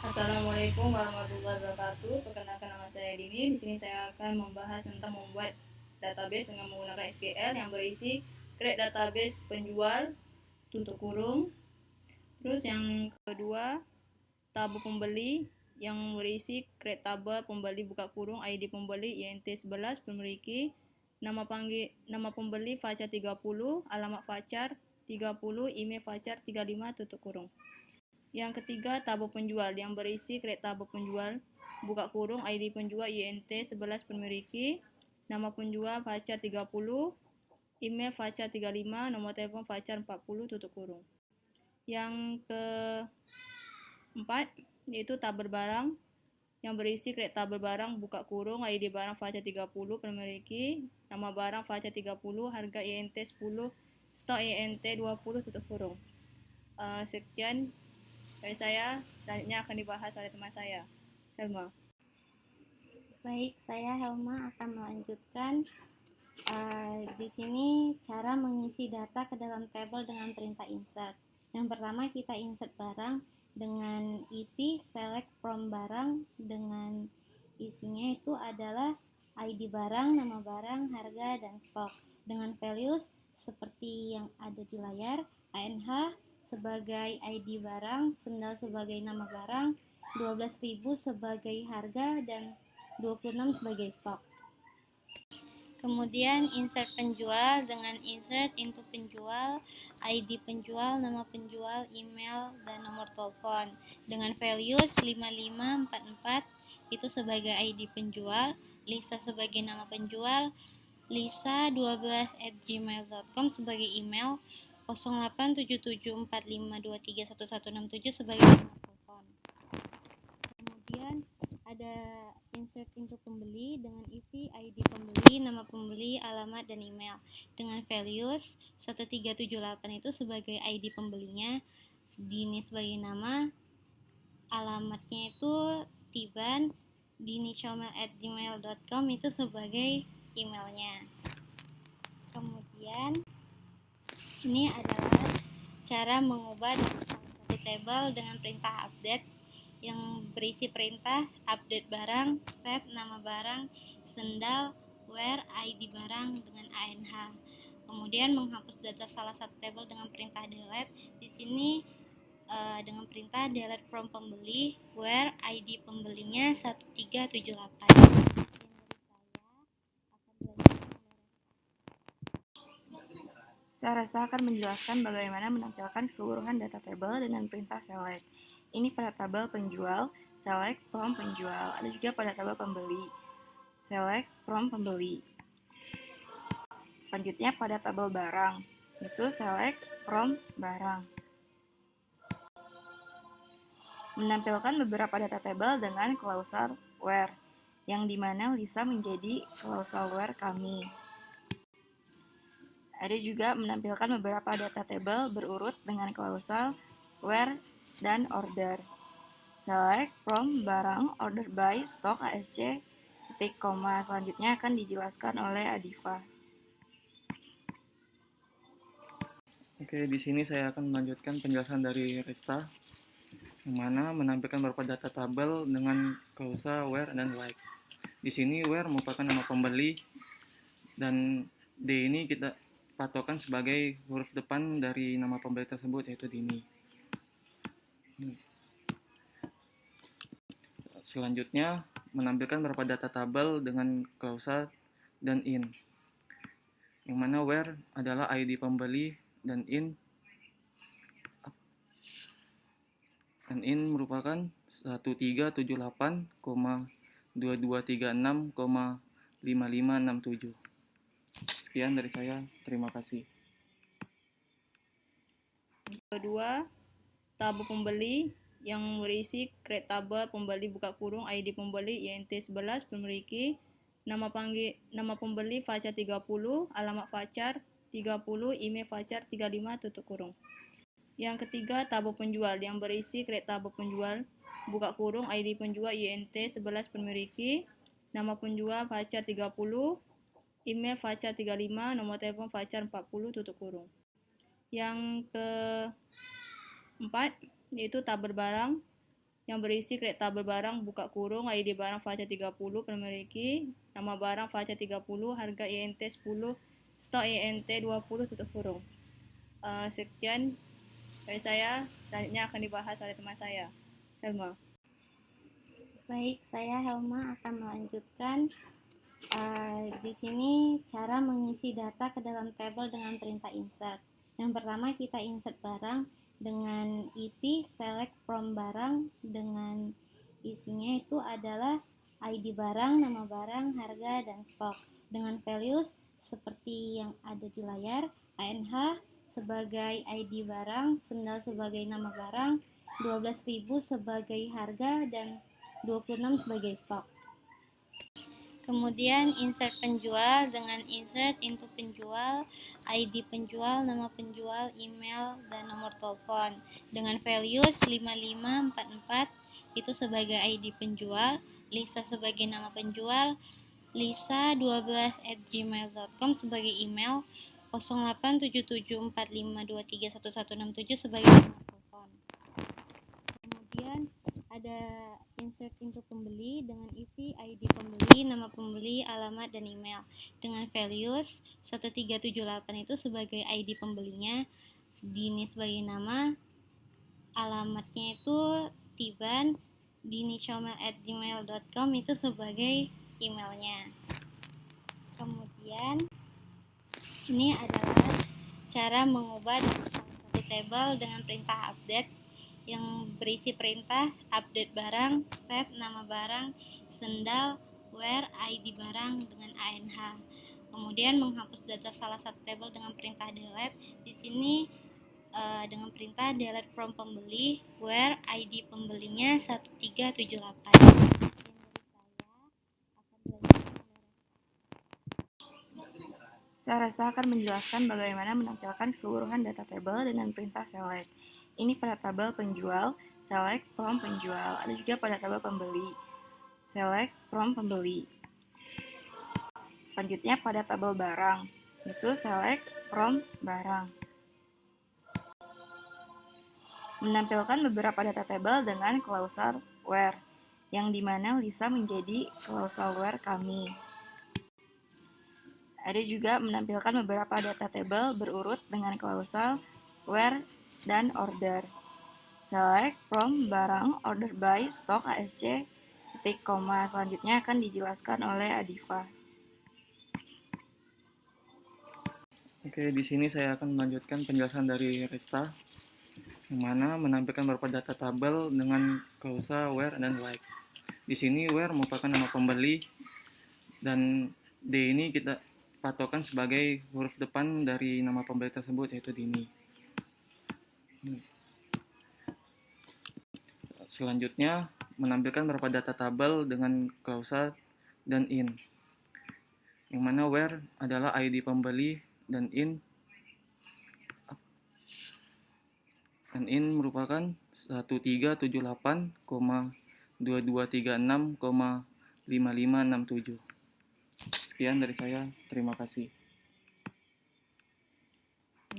Assalamualaikum warahmatullahi wabarakatuh. Perkenalkan, nama saya Dini. Di sini saya akan membahas tentang membuat database dengan menggunakan SQL yang berisi create database penjual tutup kurung. Terus yang kedua, tabel pembeli yang berisi create tabel pembeli buka kurung, ID pembeli INT11 memiliki nama pembeli fajar 30, alamat fajar 30, email fajar 35 tutup kurung. Yang ketiga, tabel penjual yang berisi create tabel penjual buka kurung, ID penjual INT11 memiliki nama penjual fajar 30, email fajar 35, nomor telepon fajar 40 tutup kurung. Yang keempat, yaitu tabel barang yang berisi create tabel barang buka kurung, ID barang fajar 30 memiliki nama barang fajar 30, harga INT 10, stok INT 20 tutup kurung. Sekian dari saya, selanjutnya akan dibahas oleh teman saya, Helma. Baik, saya Helma akan melanjutkan di sini cara mengisi data ke dalam tabel dengan perintah insert. Yang pertama, kita insert barang dengan isi select from barang, dengan isinya itu adalah ID barang, nama barang, harga, dan stok. Dengan values seperti yang ada di layar, ANH sebagai ID barang, sendal sebagai nama barang, 12.000 sebagai harga, dan 26 sebagai stok. Kemudian insert penjual dengan insert into penjual, ID penjual, nama penjual, email, dan nomor telepon. Dengan values 5544 itu sebagai ID penjual, Lisa sebagai nama penjual, lisa12@gmail.com sebagai email, 087745231167 sebagai nomor telepon. Kemudian ada insert into pembeli dengan isi ID pembeli, nama pembeli, alamat, dan email. Dengan values 1378 itu sebagai ID pembelinya, Dini sebagai nama, alamatnya itu Tiban, dinichomel@gmail.com itu sebagai emailnya. Kemudian ini adalah cara mengubah salah satu tabel dengan perintah update yang berisi perintah update barang, set nama barang, sendal, where, ID barang dengan ANH. Kemudian menghapus data salah satu tabel dengan perintah delete. Di sini dengan perintah delete from pembeli, where ID pembelinya 1378. Saya Resta akan menjelaskan bagaimana menampilkan keseluruhan data tabel dengan perintah select. Ini pada tabel penjual, select from penjual. Ada juga pada tabel pembeli, select from pembeli. Selanjutnya pada tabel barang, itu select from barang. Menampilkan beberapa data tabel dengan klausal where, yang dimana Lisa menjadi klausal where kami. Ada juga menampilkan beberapa data tabel berurut dengan klausal where dan order. Select from barang, order by, stock, ASC, titik koma. Selanjutnya akan dijelaskan oleh Adifa. Oke, di sini saya akan melanjutkan penjelasan dari Resta, yang mana menampilkan beberapa data tabel dengan klausa where dan like. Di sini where merupakan nama pembeli dan D ini kita patokan sebagai huruf depan dari nama pembeli tersebut, yaitu Dini. Selanjutnya menampilkan beberapa data tabel dengan klausa dan in, yang mana where adalah ID pembeli dan in merupakan 1378,2236,5567. Sekian dari saya, terima kasih. Kedua, tabel pembeli yang berisi create tabel pembeli buka kurung, ID pembeli INT11 memiliki nama pembeli fajar 30, alamat fajar 30, email fajar 35 tutup kurung. Yang ketiga, tabel penjual yang berisi create tabel penjual buka kurung, ID penjual INT11 memiliki nama penjual fajar 30, email fajar 35, nomor telepon fajar 40 tutup kurung. Yang keempat, yaitu tabel barang yang berisi create tabel barang buka kurung ID barang Faca 30 memiliki nama barang Faca 30 harga INT 10 stok INT 20 tutup kurung. Sekian dari saya, selanjutnya akan dibahas oleh teman saya, Helma. Baik, saya Helma akan melanjutkan di sini cara mengisi data ke dalam tabel dengan perintah insert. Yang pertama kita insert barang dengan isi select from barang, dengan isinya itu adalah ID barang, nama barang, harga, dan stok. Dengan values seperti yang ada di layar, ANH sebagai ID barang, sendal sebagai nama barang, 12.000 sebagai harga, dan 26 sebagai stok. Kemudian insert penjual dengan insert into penjual, ID penjual, nama penjual, email, dan nomor telepon. Dengan values 5544 itu sebagai ID penjual, Lisa sebagai nama penjual, lisa12@gmail.com sebagai email, 087745231167 sebagai nomor telepon. Kemudian ada insert into pembeli dengan isi ID pembeli, nama pembeli, alamat, dan email. Dengan values 1378 itu sebagai ID pembelinya, Dini sebagai nama, alamatnya itu Tiban, dinichomel@gmail.com itu sebagai emailnya. Kemudian ini adalah cara mengubah salah satu tabel dengan perintah update yang berisi perintah update barang, set nama barang, sendal, where, ID barang dengan ANH. Kemudian menghapus data salah satu tabel dengan perintah delete. Di sini dengan perintah delete from pembeli, where ID pembelinya 1378. Saya Resta akan menjelaskan bagaimana menampilkan keseluruhan data tabel dengan perintah select. Ini pada tabel penjual, select from penjual. Ada juga pada tabel pembeli, select from pembeli. Selanjutnya pada tabel barang, itu select from barang. Menampilkan beberapa data tabel dengan klausal where, yang dimana Lisa menjadi klausal where kami. Ada juga menampilkan beberapa data tabel berurut dengan klausal where dan order. Select from barang, order by, stok, ASC, titik koma. Selanjutnya akan dijelaskan oleh Adifa. Oke, di sini saya akan melanjutkan penjelasan dari Resta, yang mana menampilkan beberapa data tabel dengan klausal where dan like. Di sini where merupakan nama pembeli dan D ini kita patokan sebagai huruf depan dari nama pembeli tersebut, yaitu Dini. Selanjutnya menampilkan beberapa data tabel dengan klausal dan in, yang mana where adalah ID pembeli dan in merupakan 1378,2236,5567. Sekian dari saya, terima kasih.